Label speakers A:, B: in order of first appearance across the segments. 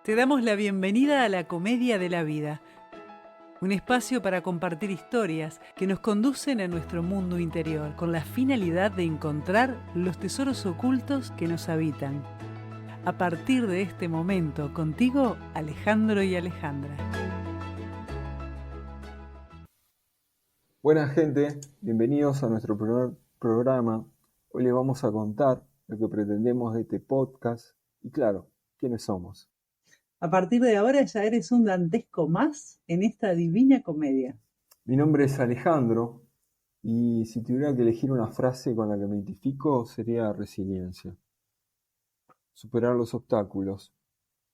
A: Te damos la bienvenida a la Comedia de la Vida, un espacio para compartir historias que nos conducen a nuestro mundo interior con la finalidad de encontrar los tesoros ocultos que nos habitan. A partir de este momento, contigo, Alejandro y Alejandra.
B: Buenas gente, bienvenidos a nuestro primer programa. Hoy les vamos a contar lo que pretendemos de este podcast y claro, quiénes somos.
A: A partir de ahora ya eres un dantesco más en esta divina comedia.
B: Mi nombre es Alejandro y si tuviera que elegir una frase con la que me identifico sería resiliencia. Superar los obstáculos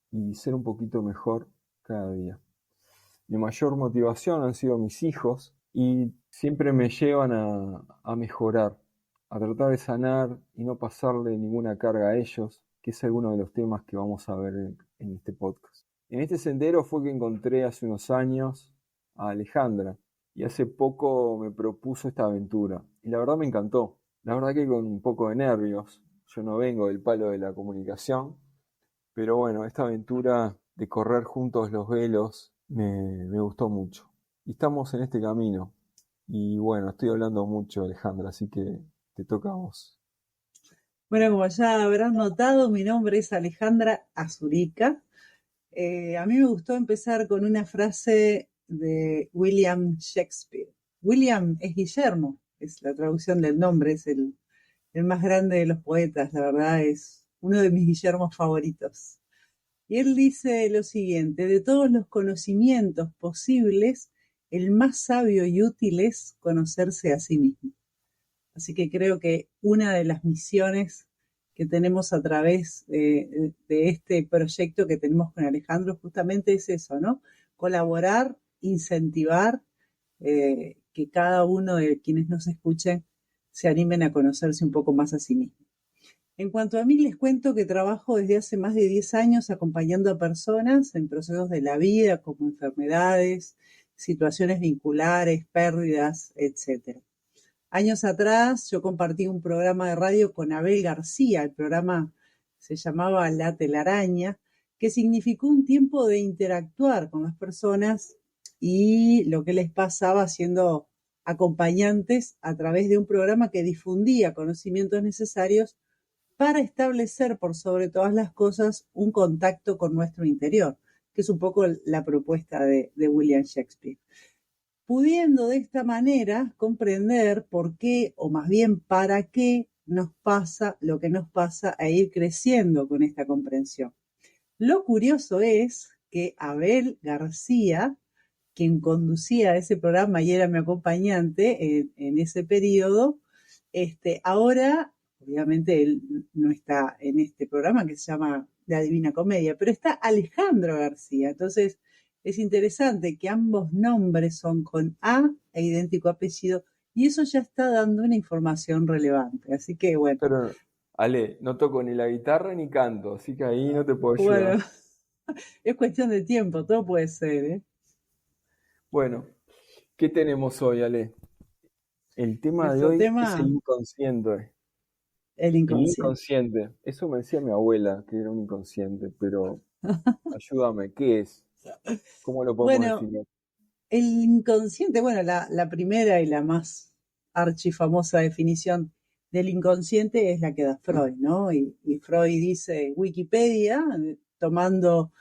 B: y ser un poquito mejor cada día. Mi mayor motivación han sido mis hijos y siempre me llevan a mejorar, a tratar de sanar y no pasarle ninguna carga a ellos, que es alguno de los temas que vamos a ver en este podcast. En este sendero fue que encontré hace unos años a Alejandra y hace poco me propuso esta aventura y la verdad me encantó. La verdad que con un poco de nervios, yo no vengo del palo de la comunicación, pero bueno, esta aventura de correr juntos los velos me gustó mucho. Y estamos en este camino. Y bueno, estoy hablando mucho, Alejandra, así que te toca a vos.
A: Bueno, como ya habrán notado, mi nombre es Alejandra Azurica. A mí me gustó empezar con una frase de William Shakespeare. William es Guillermo, es la traducción del nombre, es el más grande de los poetas, la verdad es uno de mis Guillermos favoritos. Y él dice lo siguiente: de todos los conocimientos posibles, el más sabio y útil es conocerse a sí mismo. Así que creo que una de las misiones que tenemos a través de este proyecto que tenemos con Alejandro justamente es eso, ¿no? Colaborar, incentivar, que cada uno de quienes nos escuchen se animen a conocerse un poco más a sí mismo. En cuanto a mí, les cuento que trabajo desde hace más de 10 años acompañando a personas en procesos de la vida, como enfermedades, situaciones vinculares, pérdidas, etc. Años atrás yo compartí un programa de radio con Abel García. El programa se llamaba La Telaraña, que significó un tiempo de interactuar con las personas y lo que les pasaba siendo acompañantes a través de un programa que difundía conocimientos necesarios para establecer por sobre todas las cosas un contacto con nuestro interior, que es un poco la propuesta de William Shakespeare. Pudiendo de esta manera comprender por qué, o más bien para qué, nos pasa lo que nos pasa e ir creciendo con esta comprensión. Lo curioso es que Abel García, quien conducía ese programa y era mi acompañante en ese periodo, ahora, obviamente él no está en este programa que se llama La Divina Comedia, pero está Alejandro García. Entonces, es interesante que ambos nombres son con A e idéntico apellido, y eso ya está dando una información relevante. Así que, bueno.
B: Pero, Ale, no toco ni la guitarra ni canto, así que ahí no te puedo ayudar.
A: Bueno, es cuestión de tiempo, todo puede ser, ¿eh?
B: Bueno, ¿qué tenemos hoy, Ale? El tema de
A: Nuestro
B: hoy es el
A: tema,
B: inconsciente.
A: el
B: El
A: inconsciente.
B: inconsciente. Eso me decía mi abuela, que era un inconsciente, pero ayúdame, ¿qué es? ¿Cómo lo podemos
A: Bueno,
B: definir?
A: el inconsciente, bueno, la primera y la más archifamosa definición del inconsciente es la que da Freud, ¿no? Y Freud dice, Wikipedia, tomando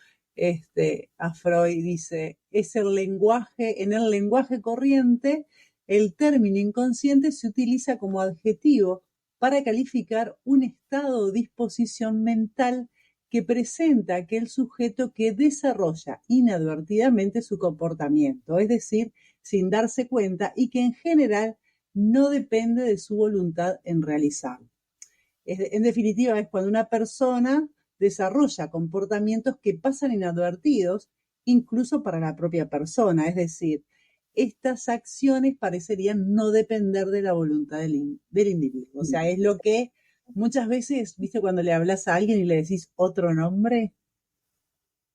A: a Freud, dice, es el lenguaje, en el lenguaje corriente, el término inconsciente se utiliza como adjetivo para calificar un estado o disposición mental que presenta aquel sujeto que desarrolla inadvertidamente su comportamiento, es decir, sin darse cuenta, y que en general no depende de su voluntad en realizarlo. En definitiva, es cuando una persona desarrolla comportamientos que pasan inadvertidos, incluso para la propia persona, es decir, estas acciones parecerían no depender de la voluntad del individuo. O sea, es lo que muchas veces, viste, cuando le hablas a alguien y le decís otro nombre,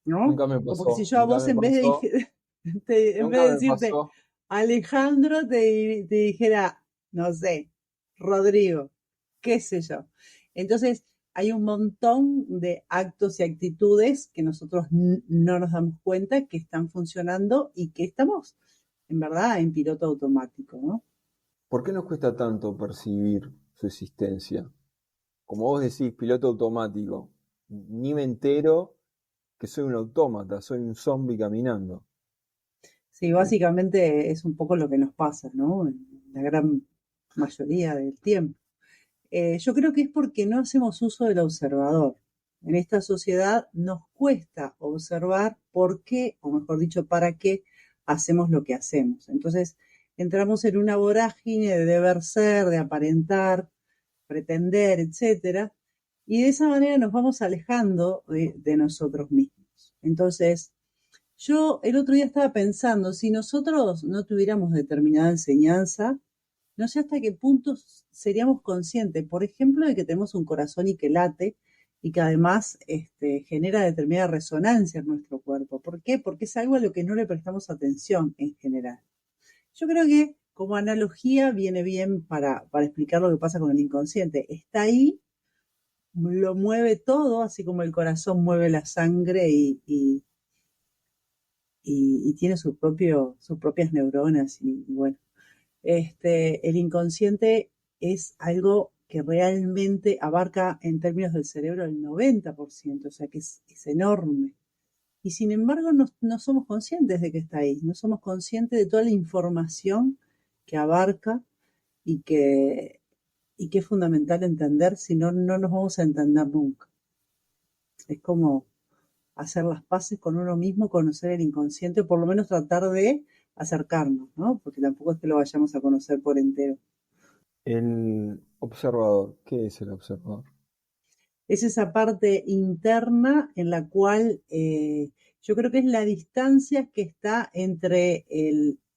A: ¿no?
B: Nunca me
A: Como que si
B: pasó,
A: yo a
B: nunca
A: vos
B: me pasó,
A: en vez
B: nunca
A: de
B: me
A: decirte
B: pasó.
A: Alejandro, te dijera, no sé, Rodrigo, qué sé yo. Entonces, hay un montón de actos y actitudes que nosotros no nos damos cuenta que están funcionando y que estamos, en verdad, en piloto automático, ¿no?
B: ¿Por qué nos cuesta tanto percibir su existencia? Como vos decís, piloto automático. Ni me entero que soy un autómata, soy un zombie caminando.
A: Sí, básicamente es un poco lo que nos pasa, ¿no? En la gran mayoría del tiempo. Yo creo que es porque no hacemos uso del observador. En esta sociedad nos cuesta observar por qué, o mejor dicho, para qué hacemos lo que hacemos. Entonces, entramos en una vorágine de deber ser, de aparentar, pretender, etcétera, y de esa manera nos vamos alejando de nosotros mismos. Entonces, yo el otro día estaba pensando, si nosotros no tuviéramos determinada enseñanza, no sé hasta qué punto seríamos conscientes, por ejemplo, de que tenemos un corazón y que late y que además genera determinada resonancia en nuestro cuerpo. ¿Por qué? Porque es algo a lo que no le prestamos atención en general. Yo creo que como analogía viene bien para explicar lo que pasa con el inconsciente. Está ahí, lo mueve todo, así como el corazón mueve la sangre y tiene sus propias neuronas y bueno. El inconsciente es algo que realmente abarca en términos del cerebro el 90%, o sea que es enorme. Y sin embargo no somos conscientes de que está ahí, no somos conscientes de toda la información que abarca y y que es fundamental entender, si no, no nos vamos a entender nunca. Es como hacer las paces con uno mismo, conocer el inconsciente, o por lo menos tratar de acercarnos, ¿no? Porque tampoco es que lo vayamos a conocer por entero.
B: El observador, ¿qué es el observador?
A: Es esa parte interna en la cual yo creo que es la distancia que está entre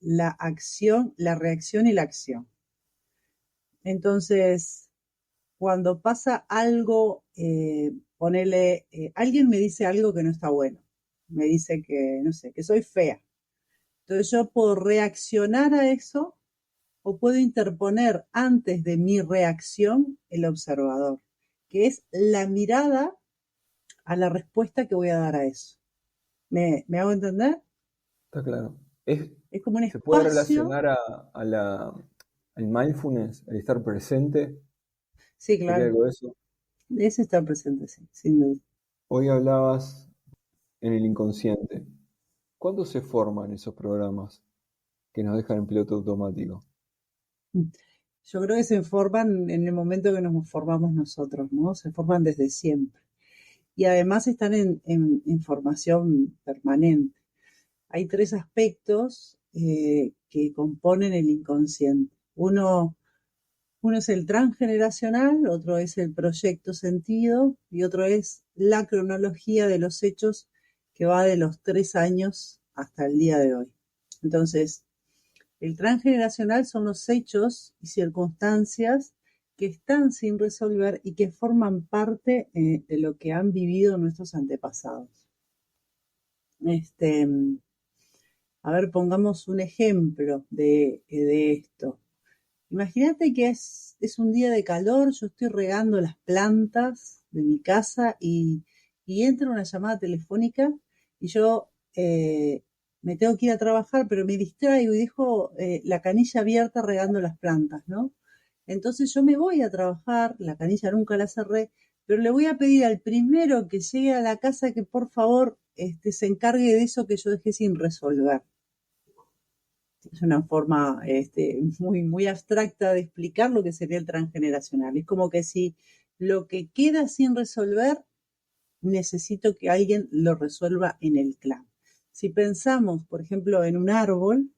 A: la acción, la reacción y la acción. Entonces, cuando pasa algo, alguien me dice algo que no está bueno, me dice que, no sé, que soy fea. Entonces yo puedo reaccionar a eso o puedo interponer antes de mi reacción el observador, que es la mirada a la respuesta que voy a dar a eso. ¿Me hago entender?
B: Está claro. Es,
A: Es como un
B: ¿Se puede
A: espacio.
B: relacionar al mindfulness, al estar presente?
A: Sí,
B: ¿Sería
A: claro.
B: algo de eso?
A: Ese está presente, sí, sin duda.
B: Hoy hablabas en el inconsciente. ¿Cuándo se forman esos programas que nos dejan en piloto automático?
A: Yo creo que se forman en el momento que nos formamos nosotros, ¿no? Se forman desde siempre. Y además están en formación permanente. Hay tres aspectos que componen el inconsciente. Uno es el transgeneracional, otro es el proyecto sentido y otro es la cronología de los hechos que va de los 3 años hasta el día de hoy. Entonces, el transgeneracional son los hechos y circunstancias que están sin resolver y que forman parte de lo que han vivido nuestros antepasados. Este, a ver, pongamos un ejemplo de esto. Imagínate que es un día de calor, yo estoy regando las plantas de mi casa y entra una llamada telefónica y yo me tengo que ir a trabajar, pero me distraigo y dejo la canilla abierta regando las plantas, ¿no? Entonces yo me voy a trabajar, la canilla nunca la cerré, pero le voy a pedir al primero que llegue a la casa que por favor se encargue de eso que yo dejé sin resolver. Es una forma muy abstracta de explicar lo que sería el transgeneracional. Es como que si lo que queda sin resolver, necesito que alguien lo resuelva en el clan. Si pensamos, por ejemplo, en un árbol,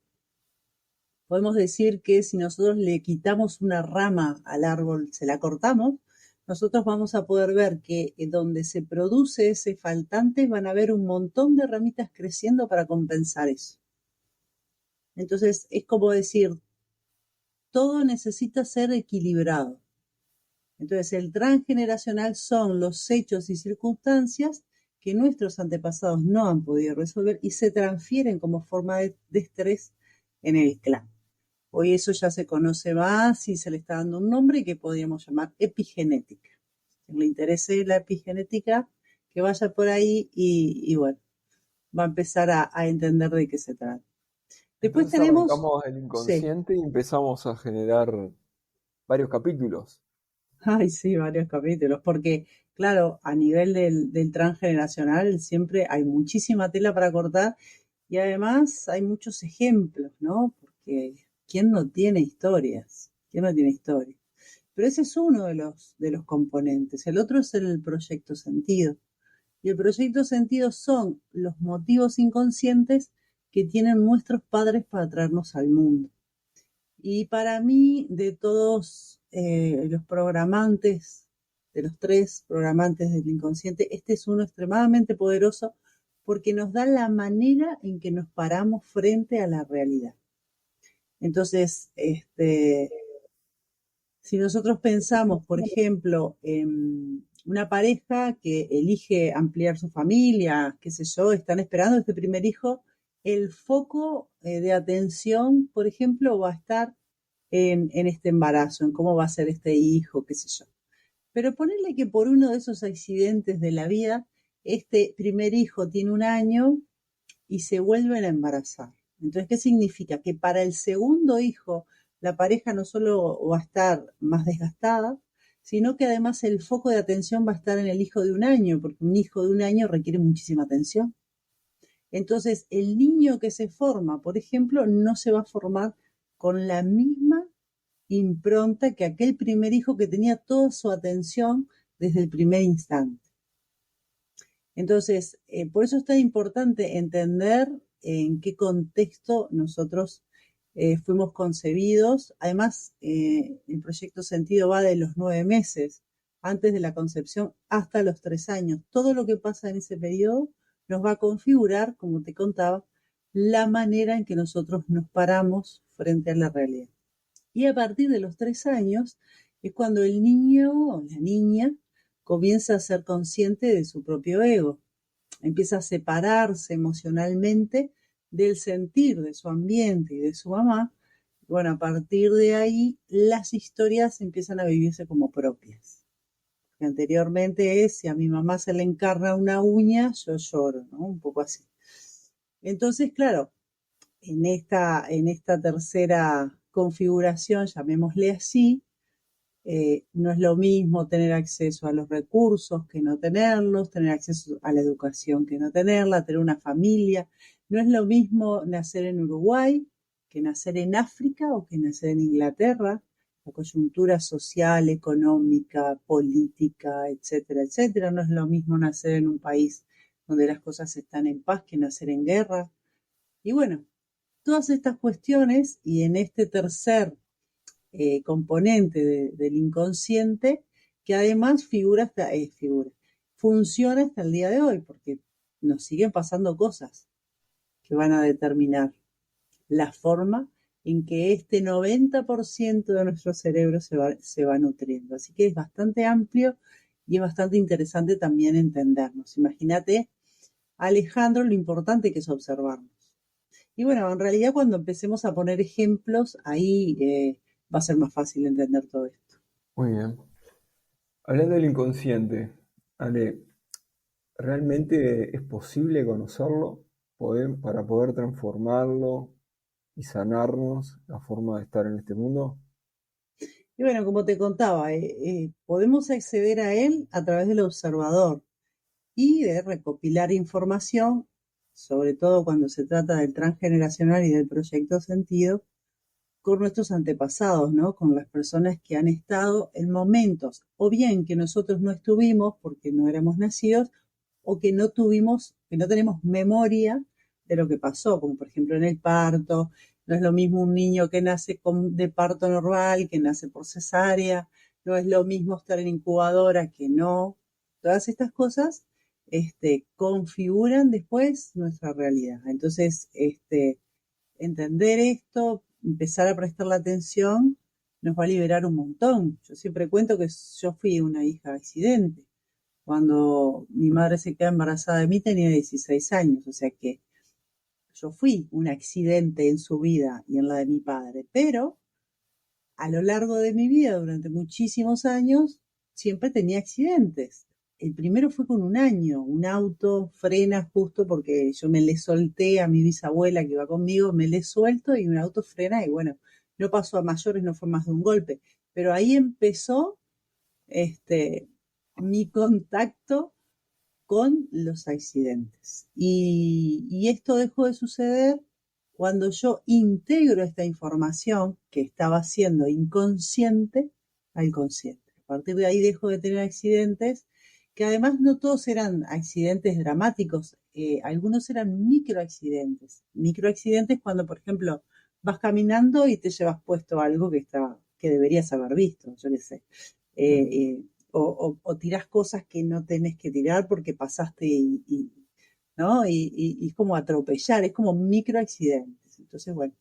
A: podemos decir que si nosotros le quitamos una rama al árbol, se la cortamos, nosotros vamos a poder ver que donde se produce ese faltante van a haber un montón de ramitas creciendo para compensar eso. Entonces, es como decir, todo necesita ser equilibrado. Entonces, el transgeneracional son los hechos y circunstancias que nuestros antepasados no han podido resolver y se transfieren como forma de estrés en el clan. Hoy eso ya se conoce más y se le está dando un nombre que podríamos llamar epigenética. le interese la epigenética, que vaya por ahí y bueno, va a empezar a entender de qué se trata. Después
B: Entonces
A: tenemos,
B: arrancamos el
A: sí,
B: inconsciente y empezamos a generar varios capítulos.
A: ay, sí, varios capítulos, porque claro, a nivel del transgeneracional siempre hay muchísima tela para cortar y además hay muchos ejemplos, ¿no? Porque ¿quién no tiene historias? ¿Quién no tiene historias? Pero ese es uno de los componentes. El otro es el proyecto sentido. Y el proyecto sentido son los motivos inconscientes que tienen nuestros padres para traernos al mundo. Y para mí, de todos los programantes, de los 3 programantes del inconsciente, este es uno extremadamente poderoso porque nos da la manera en que nos paramos frente a la realidad. Entonces, si nosotros pensamos, por ejemplo, en una pareja que elige ampliar su familia, qué sé yo, están esperando este primer hijo, el foco de atención, por ejemplo, va a estar en este embarazo, en cómo va a ser este hijo, qué sé yo. Pero ponerle que por uno de esos accidentes de la vida, este primer hijo tiene 1 año y se vuelven a embarazar. Entonces, ¿qué significa? Que para el segundo hijo, la pareja no solo va a estar más desgastada, sino que además el foco de atención va a estar en el hijo de 1 año, porque un hijo de 1 año requiere muchísima atención. Entonces, el niño que se forma, por ejemplo, no se va a formar con la misma impronta que aquel primer hijo que tenía toda su atención desde el primer instante. Entonces, por eso es tan importante entender en qué contexto nosotros fuimos concebidos. Además, el proyecto Sentido va de los 9 meses antes de la concepción hasta los 3 años. Todo lo que pasa en ese periodo nos va a configurar, como te contaba, la manera en que nosotros nos paramos frente a la realidad. Y a partir de los 3 años es cuando el niño o la niña comienza a ser consciente de su propio ego, empieza a separarse emocionalmente del sentir de su ambiente y de su mamá. Bueno, a partir de ahí las historias empiezan a vivirse como propias. Que anteriormente es, si a mi mamá se le encarna una uña, yo lloro, ¿no? Un poco así. Entonces, claro, en esta tercera configuración, llamémosle así, no es lo mismo tener acceso a los recursos que no tenerlos, tener acceso a la educación que no tenerla, tener una familia. No es lo mismo nacer en Uruguay que nacer en África o que nacer en Inglaterra. La coyuntura social, económica, política, etcétera, etcétera. No es lo mismo nacer en un país donde las cosas están en paz que nacer en guerra. Y bueno, todas estas cuestiones y en este tercer componente del inconsciente que además funciona hasta el día de hoy, porque nos siguen pasando cosas que van a determinar la forma en que este 90% de nuestro cerebro se va nutriendo. Así que es bastante amplio y es bastante interesante también entendernos. Imagínate, Alejandro, lo importante que es observarnos. Y bueno, en realidad cuando empecemos a poner ejemplos, ahí va a ser más fácil entender todo esto.
B: Muy bien. Hablando del inconsciente, Ale, ¿realmente es posible conocerlo para poder transformarlo y sanarnos la forma de estar en este mundo?
A: Y bueno, como te contaba, podemos acceder a él a través del observador y de recopilar información, sobre todo cuando se trata del transgeneracional y del proyecto sentido, con nuestros antepasados, ¿no? Con las personas que han estado en momentos, o bien que nosotros no estuvimos porque no éramos nacidos, o que no tenemos memoria de lo que pasó, como por ejemplo en el parto. No es lo mismo un niño que nace de parto normal, que nace por cesárea, no es lo mismo estar en incubadora que no. Todas estas cosas configuran después nuestra realidad. Entonces, entender esto, empezar a prestarle atención, nos va a liberar un montón. Yo siempre cuento que yo fui una hija accidente. Cuando mi madre se queda embarazada de mí tenía 16 años, o sea que yo fui un accidente en su vida y en la de mi padre, pero a lo largo de mi vida, durante muchísimos años, siempre tenía accidentes. El primero fue con un año, un auto frena justo porque yo me le solté a mi bisabuela que iba conmigo, me le suelto y un auto frena y bueno, no pasó a mayores, no fue más de un golpe. Pero ahí empezó este, mi contacto con los accidentes. Y esto dejó de suceder cuando yo integro esta información que estaba siendo inconsciente al consciente. A partir de ahí dejo de tener accidentes, que además no todos eran accidentes dramáticos, algunos eran microaccidentes. Microaccidentes cuando, por ejemplo, vas caminando y te llevas puesto algo que deberías haber visto, yo qué sé. Eh, eh, o tirás cosas que no tenés que tirar porque pasaste ¿no? Y es como atropellar, es como microaccidentes. Entonces, bueno,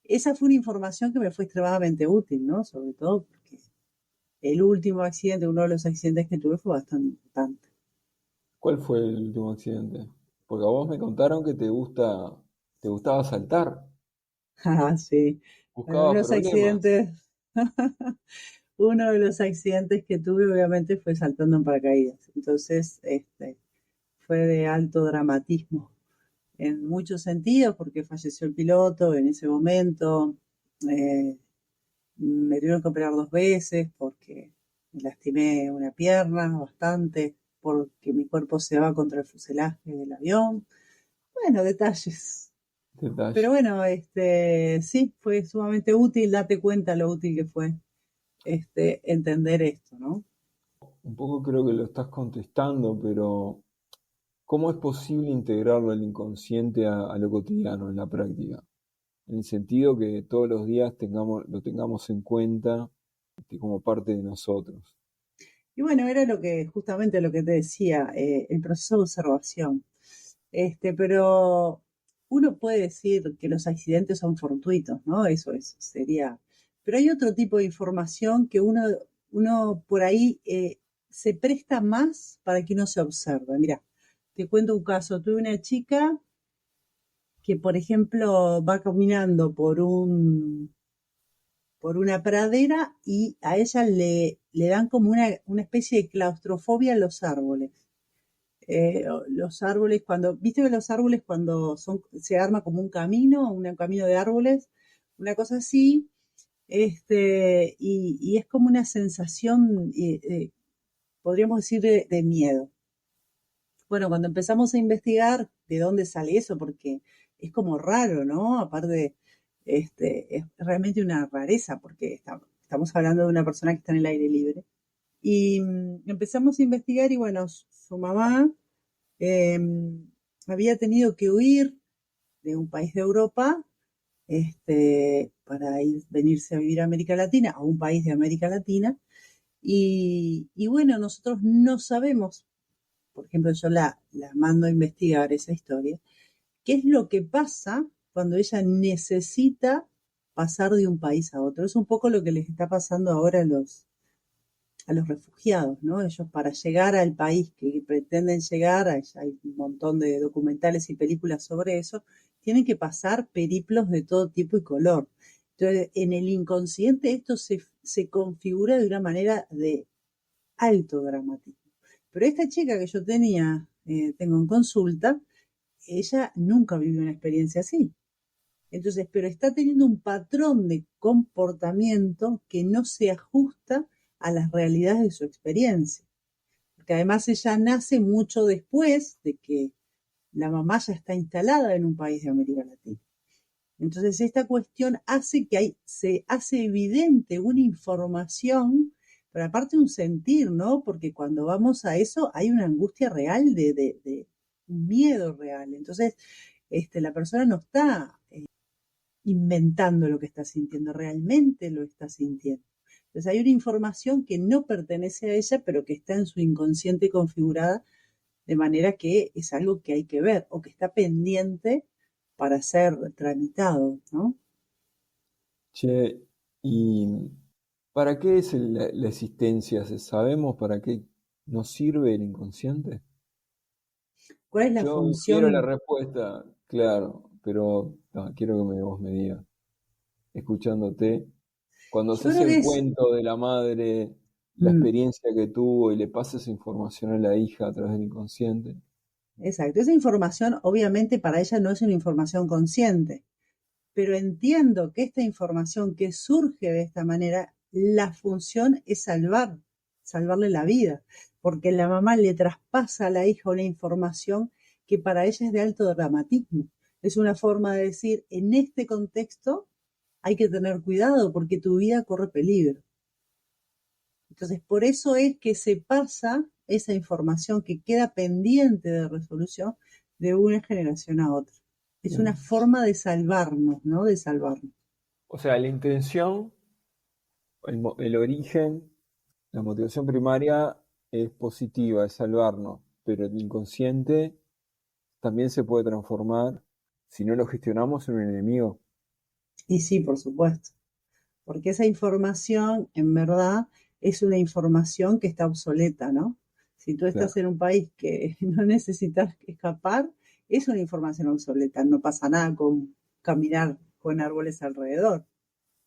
A: esa fue una información que me fue extremadamente útil, ¿no? Sobre todo porque el último accidente, uno de los accidentes que tuve fue bastante importante.
B: ¿Cuál fue el último accidente? Porque a vos me contaron que te gustaba saltar,
A: Ah, sí. Bueno,
B: buscaba problemas.
A: uno de los accidentes que tuve obviamente fue saltando en paracaídas. Entonces, fue de alto dramatismo en muchos sentidos, porque falleció el piloto en ese momento. eh, Me tuvieron que operar 2 veces porque me lastimé una pierna bastante, porque mi cuerpo se va contra el fuselaje del avión. Bueno, detalles. Pero
B: Detalle.
A: bueno, sí, fue sumamente útil, date cuenta lo útil que fue entender esto, ¿no?
B: Un poco creo que lo estás contestando, pero ¿cómo es posible integrarlo al inconsciente a lo cotidiano, en la práctica? En el sentido que todos los días lo tengamos en cuenta como parte de nosotros.
A: Y bueno, era justamente lo que te decía, el proceso de observación. Pero uno puede decir que los accidentes son fortuitos, ¿no? Sería. Pero hay otro tipo de información que uno por ahí se presta más para que uno se observe. Mira, te cuento un caso. Tuve una chica que, por ejemplo, va caminando por una pradera y a ella le dan como una especie de claustrofobia en los árboles. Los árboles, viste que los árboles cuando se arma como un camino de árboles, una cosa así, y es como una sensación, podríamos decir, de miedo. Bueno, cuando empezamos a investigar de dónde sale eso, porque es como raro, ¿no? Aparte, es realmente una rareza, porque estamos hablando de una persona que está en el aire libre. Y empezamos a investigar y bueno, su mamá eh, había tenido que huir de un país de Europa para venirse a vivir a América Latina, a un país de América Latina. Y bueno, nosotros no sabemos, por ejemplo, yo la mando a investigar esa historia, qué es lo que pasa cuando ella necesita pasar de un país a otro. Es un poco lo que les está pasando ahora a los refugiados, ¿no? Ellos para llegar al país que pretenden llegar, hay un montón de documentales y películas sobre eso, tienen que pasar periplos de todo tipo y color. Entonces, en el inconsciente esto se configura de una manera de alto dramatismo. Pero esta chica que yo tengo en consulta, ella nunca vivió una experiencia así. Entonces, pero está teniendo un patrón de comportamiento que no se ajusta a las realidades de su experiencia. Porque además ella nace mucho después de que la mamá ya está instalada en un país de América Latina. Entonces, esta cuestión hace que se hace evidente una información, pero aparte un sentir, ¿no? Porque cuando vamos a eso hay una angustia real de un miedo real. Entonces, la persona no está inventando lo que está sintiendo, realmente lo está sintiendo. Entonces hay una información que no pertenece a ella, pero que está en su inconsciente configurada, de manera que es algo que hay que ver o que está pendiente para ser tramitado, ¿no?
B: Che, ¿y para qué es la existencia? ¿Sabemos para qué nos sirve el inconsciente?
A: ¿Cuál es la
B: Yo quiero la
A: función?
B: respuesta, claro, pero no, quiero que vos me digas, escuchándote, cuando
A: Yo
B: haces
A: creo
B: el
A: que es,
B: cuento de la madre la
A: Mm,
B: experiencia que tuvo y le pasa esa información a la hija a través del inconsciente.
A: exacto. Esa información obviamente para ella no es una información consciente, pero entiendo que esta información que surge de esta manera, la función es salvarle la vida, porque la mamá le traspasa a la hija una información que para ella es de alto dramatismo. Es una forma de decir, en este contexto hay que tener cuidado porque tu vida corre peligro. Entonces, por eso es que se pasa esa información que queda pendiente de resolución de una generación a otra. Es una
B: Bien.
A: forma de salvarnos, ¿no? De salvarnos.
B: O sea, la intención, el origen, la motivación primaria es positiva, es salvarnos, pero el inconsciente también se puede transformar, si no lo gestionamos, en un enemigo.
A: Y sí, por supuesto, porque esa información en verdad es una información que está obsoleta, ¿no? Si tú estás
B: Claro.
A: en un país que no necesitas escapar, es una información obsoleta. No pasa nada con caminar con árboles alrededor.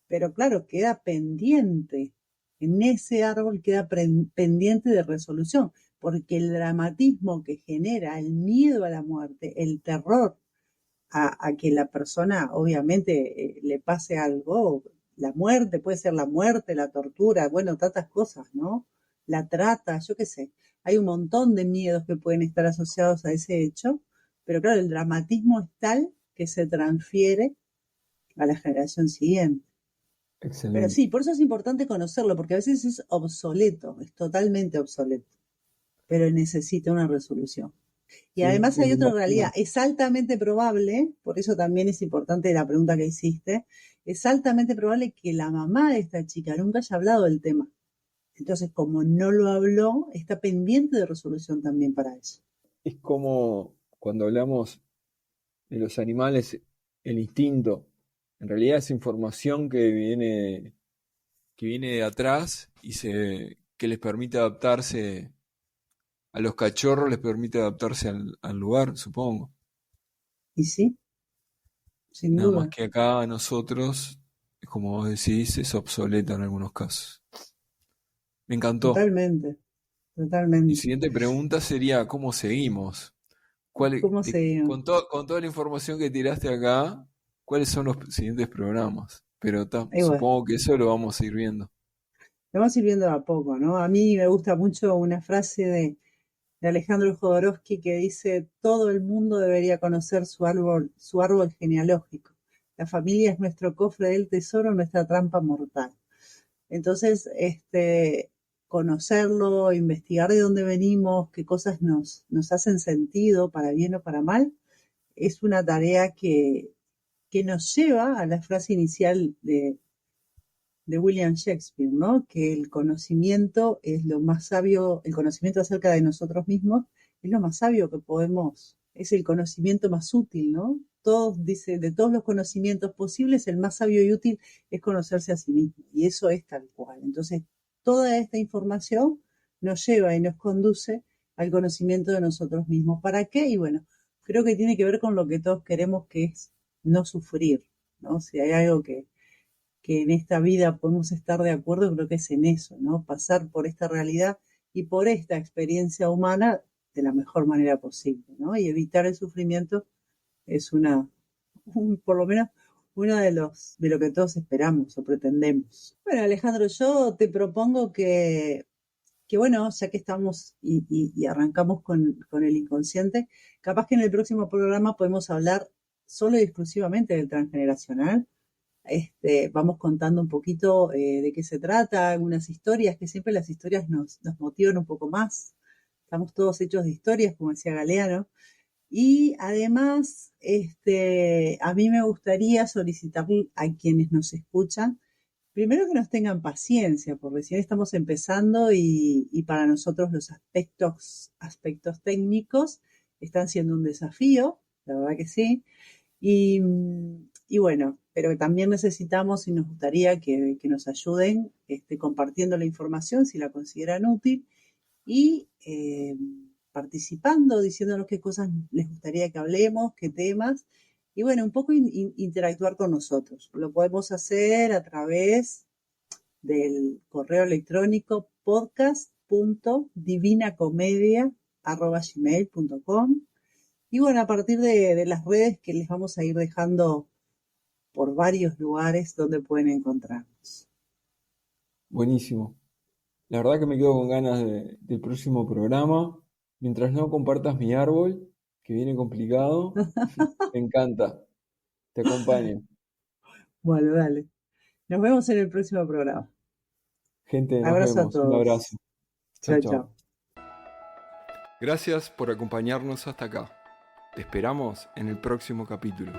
A: Pero claro, queda pendiente. En ese árbol queda pendiente de resolución, porque el dramatismo que genera el miedo a la muerte, el terror a que la persona obviamente le pase algo, la muerte, puede ser la muerte, la tortura, bueno, tantas cosas, ¿no? La trata, yo qué sé. Hay un montón de miedos que pueden estar asociados a ese hecho, pero claro, el dramatismo es tal que se transfiere a la generación siguiente. Pero
B: Excelente.
A: sí, por eso es importante conocerlo, porque a veces es obsoleto, es totalmente obsoleto, pero necesita una resolución. Y
B: Sí,
A: además
B: me
A: hay
B: lo
A: otra realidad,
B: imagino.
A: es altamente probable, por eso también es importante la pregunta que hiciste, es altamente probable que la mamá de esta chica nunca haya hablado del tema. Entonces, como no lo habló, está pendiente de resolución también para eso.
B: Es como cuando hablamos de los animales, el instinto. En realidad es información que viene de atrás que les permite adaptarse, a los cachorros les permite adaptarse al lugar, supongo.
A: Y sí, sin
B: Nada más
A: duda,
B: que acá a nosotros, como vos decís, es obsoleta en algunos casos. Me encantó.
A: totalmente,
B: Mi
A: totalmente.
B: siguiente pregunta sería, ¿cómo seguimos?
A: ¿Cómo se llama?
B: Con toda la información que tiraste acá, ¿cuáles son los siguientes programas? Pero
A: Y bueno,
B: supongo que eso lo vamos a ir viendo.
A: lo vamos a ir viendo de a poco, ¿no? A mí me gusta mucho una frase de Alejandro Jodorowsky que dice, todo el mundo debería conocer su árbol genealógico. La familia es nuestro cofre del tesoro, nuestra trampa mortal. Entonces, conocerlo, investigar de dónde venimos, qué cosas nos hacen sentido, para bien o para mal, es una tarea que nos lleva a la frase inicial de William Shakespeare, ¿no? Que el conocimiento es lo más sabio, el conocimiento acerca de nosotros mismos es lo más sabio que podemos, es el conocimiento más útil, ¿no? Todos, dice, de todos los conocimientos posibles, el más sabio y útil es conocerse a sí mismo, y eso es tal cual. Entonces, toda esta información nos lleva y nos conduce al conocimiento de nosotros mismos. ¿Para qué? Y bueno, creo que tiene que ver con lo que todos queremos, que es no sufrir, ¿no? Si hay algo que en esta vida podemos estar de acuerdo, creo que es en eso, ¿no? Pasar por esta realidad y por esta experiencia humana de la mejor manera posible, ¿no? Y evitar el sufrimiento es por lo menos uno de lo que todos esperamos o pretendemos. Bueno, Alejandro, yo te propongo que bueno, ya que estamos y arrancamos con el inconsciente, capaz que en el próximo programa podemos hablar solo y exclusivamente del transgeneracional. Vamos contando un poquito de qué se trata, algunas historias, que siempre las historias nos motivan un poco más. Estamos todos hechos de historias, como decía Galeano. Y además, a mí me gustaría solicitar a quienes nos escuchan, primero que nos tengan paciencia, porque recién estamos empezando y para nosotros los aspectos técnicos están siendo un desafío, la verdad que sí. Y, y bueno, pero también necesitamos y nos gustaría que nos ayuden compartiendo la información si la consideran útil y participando, diciéndonos qué cosas les gustaría que hablemos, qué temas. Y bueno, un poco interactuar con nosotros. Lo podemos hacer a través del correo electrónico podcast.divinacomedia@gmail.com. Y bueno, a partir de las redes que les vamos a ir dejando por varios lugares donde pueden encontrarnos.
B: Buenísimo. La verdad que me quedo con ganas del próximo programa. Mientras no compartas mi árbol, que viene complicado, me encanta. Te acompaño.
A: Bueno, dale. Nos vemos en el próximo programa.
B: Gente, nos
A: Abrazo a
B: vemos. Un abrazo.
A: todos.
B: Chao,
A: Chao, chao.
B: chao. Gracias por acompañarnos hasta acá. Te esperamos en el próximo capítulo.